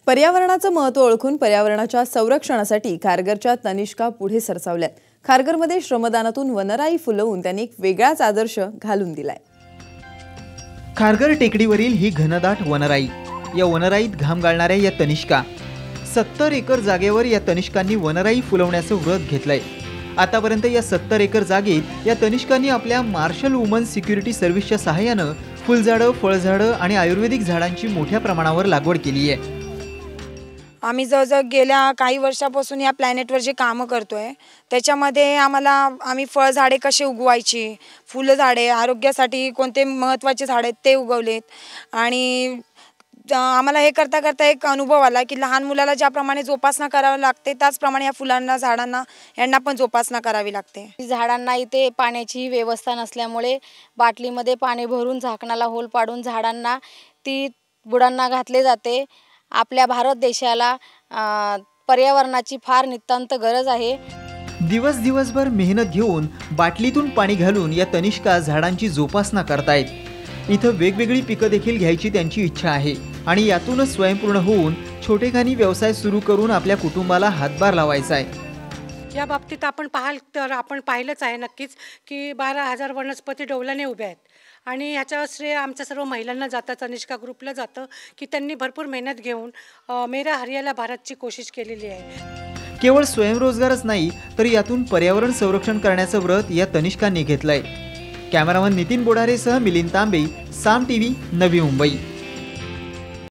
पर्यावरणाचं महत्त्व ओळखून पर्यावरणाच्या संरक्षणासाठी खारघरच्या तनिष्का पुढे सरसावल्यात। खारघरमध्ये श्रमदानातून वनराई फुलवून त्यांनी एक वेगळाच आदर्श घालून दिलाय। खारघर टेकडीवरील ही घनदाट वनराई, या वनराईत घाम गाळणाऱ्या या तनिष्का 70 एकर जागेवर या तनिष्कांनी वनराई फुलवण्याचं व्रत घेतलंय। आतापर्यंत या 70 एकर जागेत या तनिष्कांनी आपल्या मार्शल वुमन सिक्युरिटी सर्व्हिसच्या सहाय्यानं फुलझाडं, फळझाडं आणि आयुर्वेदिक झाडांची मोठ्या प्रमाणावर लागवड केली आहे। आम्ही जवळजवळ गेल्या काही वर्षापासून या प्लॅनेटवर जे कामं करतोय त्याच्यामध्ये आम्ही फळझाडे कसे उगवायची, फुलझाडे, आरोग्यासाठी कोणते महत्त्वाचे झाडे आहेत ते उगवलेत। आणि आम्हाला हे करता करता एक अनुभव आला की लहान मुलाला ज्याप्रमाणे जोपासना करावी लागते त्याचप्रमाणे या फुलांना, झाडांना यांना पण जोपासना करावी लागते। झाडांना इथे पाण्याची व्यवस्था नसल्यामुळे बाटलीमध्ये पाणी भरून झाकणाला होल पाडून झाडांना ती बुडांना घातले जाते। आपल्या भारत देशाला पर्यावरणाची फार नितांत गरज आहे। दिवसभर मेहनत घेऊन बाटलीतून पाणी घालून या तनिष्का झाडांची जोपासना करतायत। इथं वेगवेगळी पिकं देखील घ्यायची त्यांची इच्छा आहे आणि यातूनच स्वयंपूर्ण होऊन छोटेखानी व्यवसाय सुरू करून आपल्या कुटुंबाला हातभार लावायचा आहे। या बाबतीत आपण पाहिलंच आहे नक्कीच की 12,000 वनस्पती डौलाने उभ्या आहेत आणि ह्याचं श्रेय आमच्या सर्व महिलांना जातं, तनिष्का ग्रुपला जातं की त्यांनी भरपूर मेहनत घेऊन मेरा हरियाला भारतची कोशिश केलेली आहे। केवळ स्वयंरोजगारच नाही तर यातून पर्यावरण संरक्षण करण्याचं व्रत या तनिष्कांनी घेतलंय। कॅमेरामन नितीन बोडारेसह मिलिंद तांबे, साम टीव्ही, नवी मुंबई।